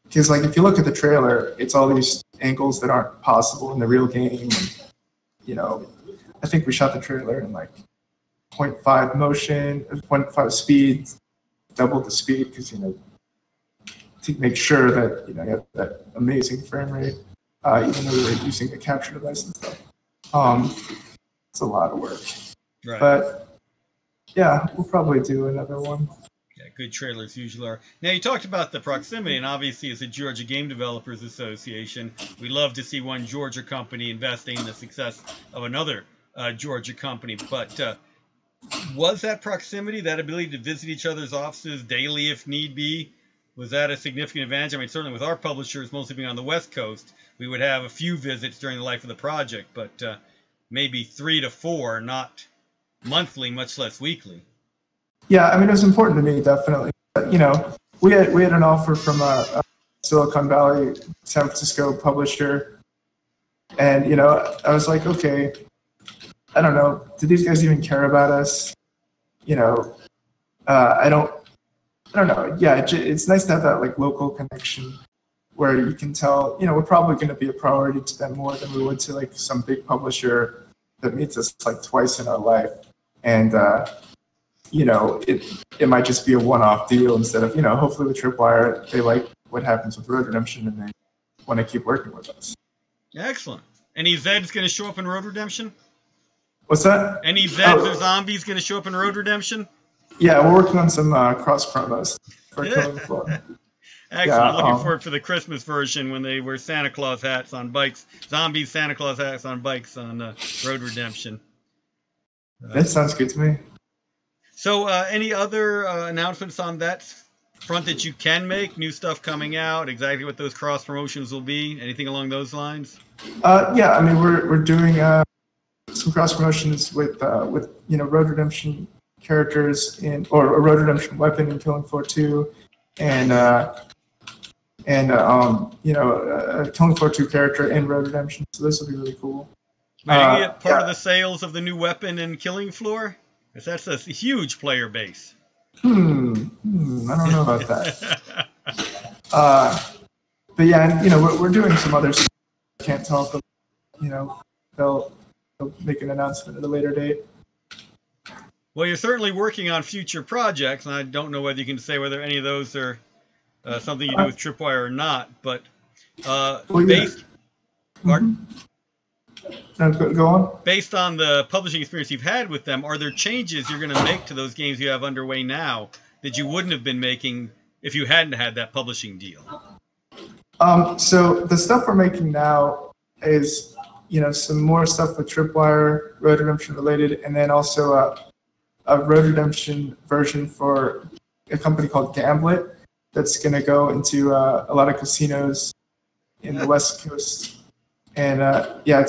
because like if you look at the trailer, it's all these angles that aren't possible in the real game. And, I think we shot the trailer in like 0.5 motion, 0.5 speed, double the speed because to make sure that you have that amazing frame rate, even though we're using a capture device and stuff. It's a lot of work. Right. But yeah, we'll probably do another one. Yeah, good trailers usually are. Now, you talked about the proximity, and obviously as a Georgia Game Developers Association, we love to see one Georgia company investing in the success of another Georgia company. But was that proximity, that ability to visit each other's offices daily if need be, was that a significant advantage? I mean, certainly with our publishers mostly being on the West Coast, we would have a few visits during the life of the project, but maybe 3 to 4, not monthly, much less weekly. Yeah, I mean, it was important to me, definitely. But, we had an offer from a Silicon Valley, San Francisco publisher. And, you know, I was like, okay, I don't know, do these guys even care about us? You know, I don't know. Yeah, it's nice to have that like local connection where you can tell, you know, we're probably going to be a priority to them more than we would to like some big publisher that meets us like twice in our life. And, you know, it might just be a one-off deal instead of, you know, hopefully with Tripwire, they like what happens with Road Redemption and they want to keep working with us. Excellent. Any Zeds going to show up in Road Redemption? What's that? Any Zeds or zombies going to show up in Road Redemption? Yeah, we're working on some cross promos for Killing Floor. Excellent. Yeah, Looking forward for the Christmas version when they wear Santa Claus hats on bikes. Zombies, Santa Claus hats on bikes on Road Redemption. That sounds good to me. So any other announcements on that front that you can make? New stuff coming out, exactly what those cross promotions will be? Anything along those lines? Yeah, I mean, we're doing some cross promotions with you know, Road Redemption characters or a Road Redemption weapon in Killing Floor 2, and you know, a Killing Floor 2 character in Road Redemption. So this will be really cool. Maybe it part of the sales of the new weapon in Killing Floor? Because that's a huge player base. I don't know about that. But yeah, and, you know, we're doing some other stuff. I can't talk about, you know, they'll make an announcement at a later date. Well, you're certainly working on future projects, and I don't know whether you can say whether any of those are something you do with Tripwire or not, but based... Pardon? No, go on. Based on the publishing experience you've had with them, are there changes you're going to make to those games you have underway now that you wouldn't have been making if you hadn't had that publishing deal? So the stuff we're making now is, you know, some more stuff with Tripwire, Road Redemption related, and then also a Road Redemption version for a company called Gamblit that's going to go into a lot of casinos in the West Coast. And yeah,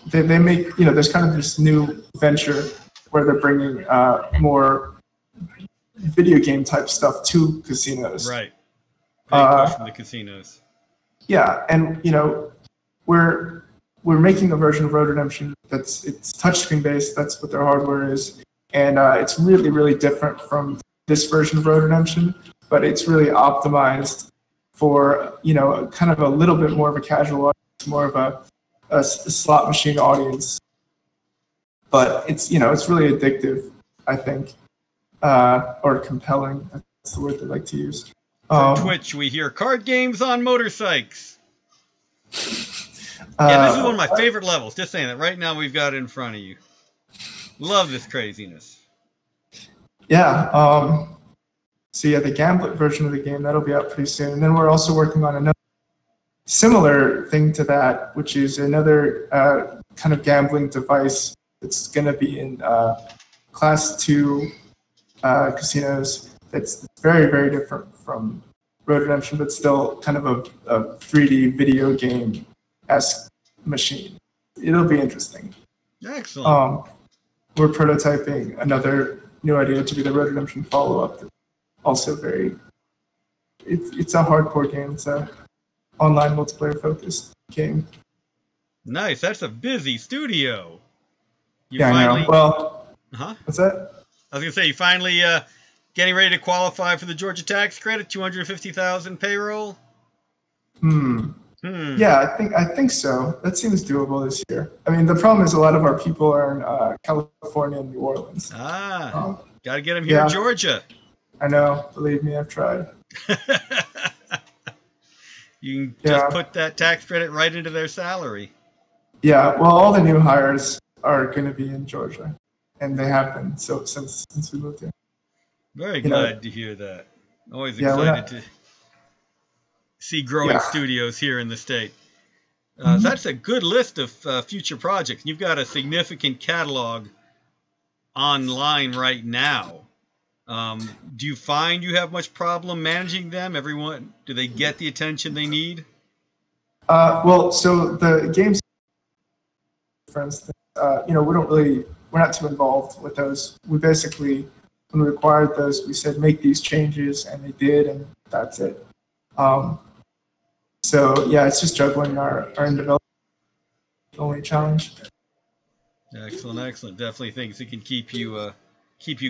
they make, you know, there's kind of this new venture where they're bringing more video game type stuff to casinos. Right. Big push from the casinos. Yeah, and you know, we're making a version of Road Redemption it's touchscreen based. That's what their hardware is, and it's really, really different from this version of Road Redemption. But it's really optimized for, you know, kind of a little bit more of a casual audience, more of a slot machine audience. But it's, you know, it's really addictive, I think, or compelling. That's the word they like to use. From Twitch, we hear card games on motorcycles. Yeah, this is one of my favorite levels. Just saying that right now we've got it in front of you. Love this craziness. Yeah. So yeah, the Gamblit version of the game, that'll be out pretty soon. And then we're also working on another similar thing to that, which is another kind of gambling device that's going to be in Class 2 casinos. That's very, very different from Road Redemption, but still kind of a 3D video game-esque machine. It'll be interesting. Excellent. We're prototyping another new idea to be the Road Redemption follow-up. Also very, it's a hardcore game. It's a online multiplayer-focused game. Nice. That's a busy studio. Yeah, I know. Well, what's that? I was gonna say, you finally getting ready to qualify for the Georgia tax credit, $250,000 payroll. Yeah, I think so. That seems doable this year. I mean, the problem is a lot of our people are in California and New Orleans. Got to get them here in Georgia. I know. Believe me, I've tried. You can just put that tax credit right into their salary. Yeah, well, all the new hires are going to be in Georgia, and they have been so since we moved here. Very glad to hear that. Always excited to see growing studios here in the state. So that's a good list of future projects. You've got a significant catalog online right now. Do you find you have much problem managing them? Everyone, do they get the attention they need? Well, so the games, for instance, you know, we're not too involved with those. We basically, when we acquired those, we said make these changes, and they did, and that's it. So yeah, it's just juggling our in development only challenge. Excellent, excellent. Definitely things that can keep you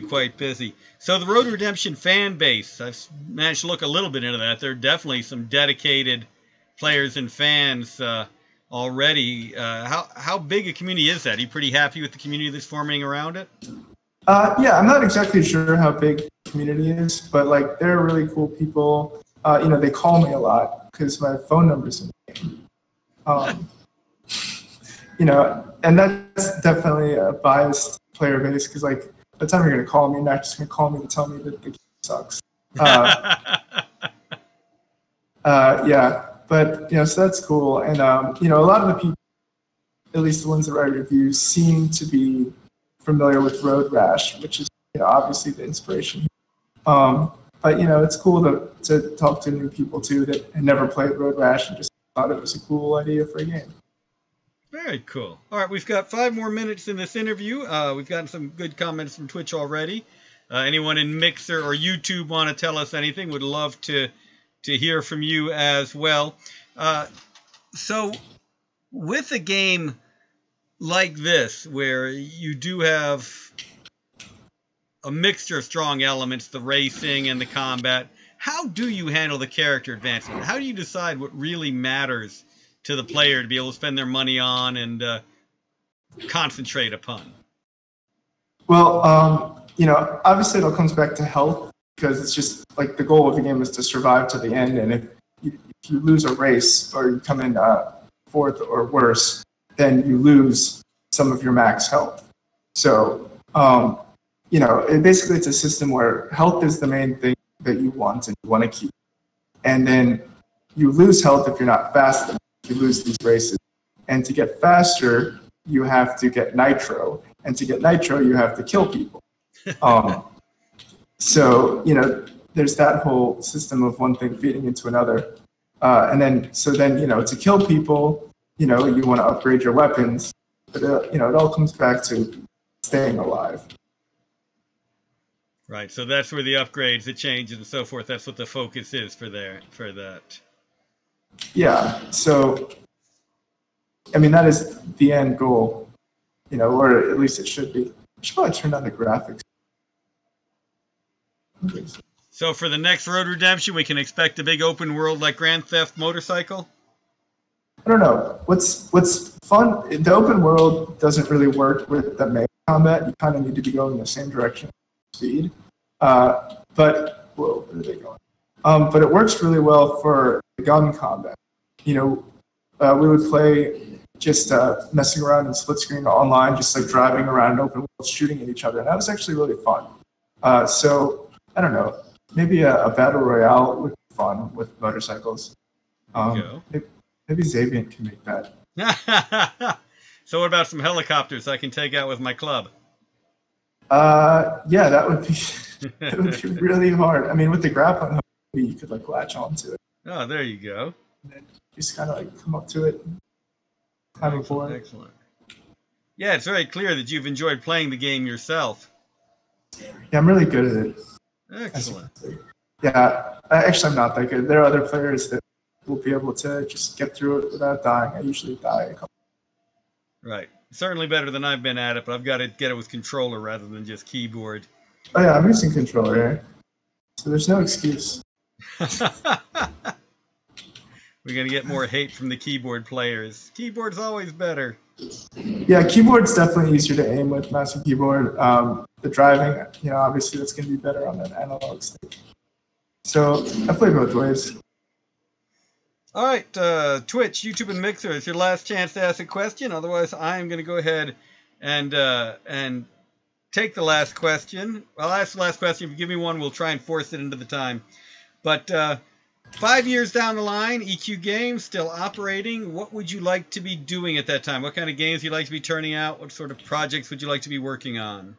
quite busy. So the Road Redemption fan base, I've managed to look a little bit into that. There are definitely some dedicated players and fans already. How big a community is that? Are you pretty happy with the community that's forming around it? Yeah, I'm not exactly sure how big the community is, but like they're really cool people. They call me a lot because my phone number's in the game. And that's definitely a biased player base because like by the time you're going to call me, you're not just going to call me to tell me that the game sucks. Yeah, but so that's cool. And a lot of the people, at least the ones that write reviews, seem to be familiar with Road Rash, which is obviously the inspiration. But it's cool to talk to new people too that had never played Road Rash and just thought it was a cool idea for a game. Very cool. All right, we've got 5 more minutes in this interview. We've gotten some good comments from Twitch already. Anyone in Mixer or YouTube want to tell us anything? Would love to hear from you as well. So with a game like this, where you do have a mixture of strong elements, the racing and the combat, how do you handle the character advancement? How do you decide what really matters to the player to be able to spend their money on and concentrate upon? Well, obviously it all comes back to health, because it's just like the goal of the game is to survive to the end. And if you lose a race or you come in fourth or worse, then you lose some of your max health. So, basically it's a system where health is the main thing that you want and you want to keep. And then you lose health if you're not fast enough. You lose these races. And to get faster, you have to get nitro. And to get nitro, you have to kill people. So, there's that whole system of one thing feeding into another. And then to kill people, you want to upgrade your weapons. But, it all comes back to staying alive. Right, so that's where the upgrades, the changes, and so forth, that's what the focus is for that. Yeah, so, that is the end goal, or at least it should be. I should probably turn on the graphics. So for the next Road Redemption, we can expect a big open world like Grand Theft Motorcycle? I don't know. What's fun, the open world doesn't really work with the melee combat. You kind of need to be going in the same direction speed. But, whoa, where are they going? But it works really well for the gun combat. We would play just messing around in split screen online, just like driving around in open world, shooting at each other. And that was actually really fun. So, I don't know, maybe a battle royale would be fun with motorcycles. Maybe Xaviant can make that. So what about some helicopters I can take out with my club? Yeah, that would be it would be really hard. With the grappling hook, you could like latch onto it. Oh, there you go. And then just kind of like come up to it. Excellent. Yeah, it's very clear that you've enjoyed playing the game yourself. Yeah, I'm really good at it. Excellent. Yeah, actually I'm not that good. There are other players that will be able to just get through it without dying. I usually die a couple. Right. Certainly better than I've been at it, but I've got to get it with controller rather than just keyboard. Oh yeah, I'm using controller here. So there's no excuse. We're going to get more hate from the keyboard players. Keyboard's always better. Yeah, keyboard's definitely easier to aim with mouse and keyboard. The driving, obviously that's going to be better on an analog stick. So I play both ways. All right, Twitch, YouTube, and Mixer, it's your last chance to ask a question. Otherwise, I'm going to go ahead and take the last question. I'll ask the last question. If you give me one, we'll try and force it into the time. But 5 years down the line, EQ Games still operating. What would you like to be doing at that time? What kind of games would you like to be turning out? What sort of projects would you like to be working on?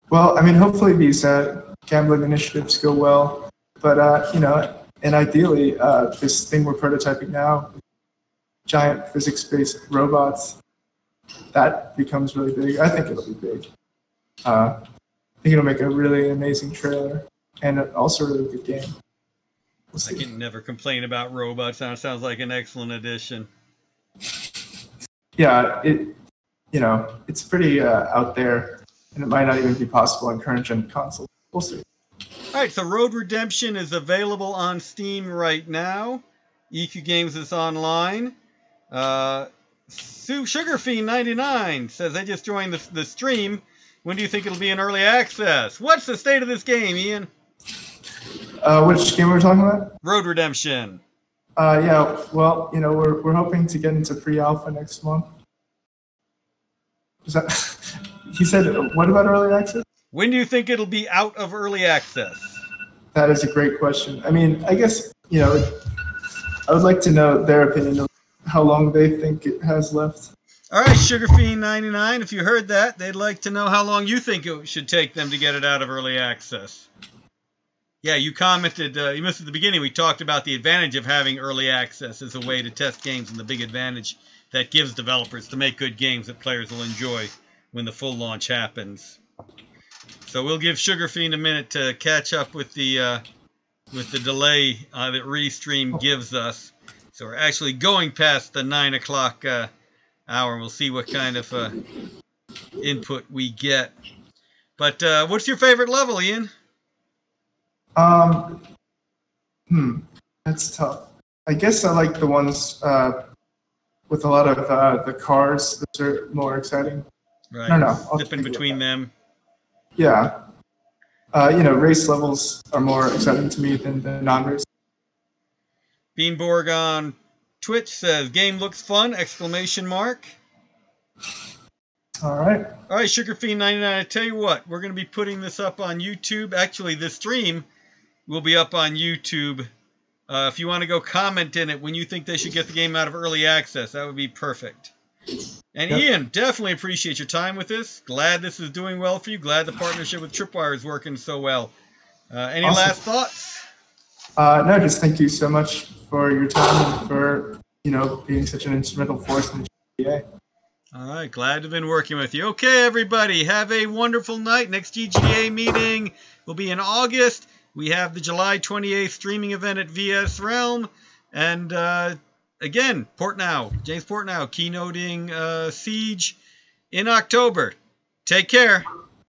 Well, hopefully these gambling initiatives go well. But, and ideally, this thing we're prototyping now, giant physics-based robots, that becomes really big. I think it'll be big. I think it'll make a really amazing trailer and also a really good game. We'll I see. can never complain about robots. Sounds like an excellent addition. Yeah, it's pretty out there, and it might not even be possible in current gen consoles. We'll see. All right, so Road Redemption is available on Steam right now. EQ Games is online. Sugar Fiend 99 says they just joined the stream. When do you think it'll be in early access? What's the state of this game, Ian? Which game were we talking about? Road Redemption. Yeah, well, we're hoping to get into pre-alpha next month. Is that? He said, what about early access? When do you think it'll be out of early access? That is a great question. I mean, I guess, I would like to know their opinion of how long they think it has left. All right, Sugar Fiend 99, if you heard that, they'd like to know how long you think it should take them to get it out of early access. Yeah, you commented, you missed at the beginning, we talked about the advantage of having early access as a way to test games and the big advantage that gives developers to make good games that players will enjoy when the full launch happens. So we'll give Sugar Fiend a minute to catch up with the delay that Restream gives us. So we're actually going past the 9 o'clock hour. We'll see what kind of input we get. But what's your favorite level, Ian? That's tough. I guess I like the ones with a lot of the cars. Those are more exciting. Right. I don't know. Dipping between them. Yeah. Race levels are more exciting to me than the non-race. Beanborg on Twitch says, game looks fun, exclamation mark. All right. All right, Sugar Fiend 99, I tell you what, we're going to be putting this up on YouTube. Actually, this stream will be up on YouTube. If you want to go comment in it when you think they should get the game out of early access, that would be perfect. And Yep. Ian, definitely appreciate your time with this. Glad this is doing well for you. Glad the partnership with Tripwire is working so well. Any Awesome. last thoughts? No, just thank you so much for your time and for, being such an instrumental force in the GGA. All right, glad to have been working with you. Okay, everybody, have a wonderful night. Next GGA meeting will be in August. We have the July 28th streaming event at VS Realm. And again, James Portnow, keynoting Siege in October. Take care.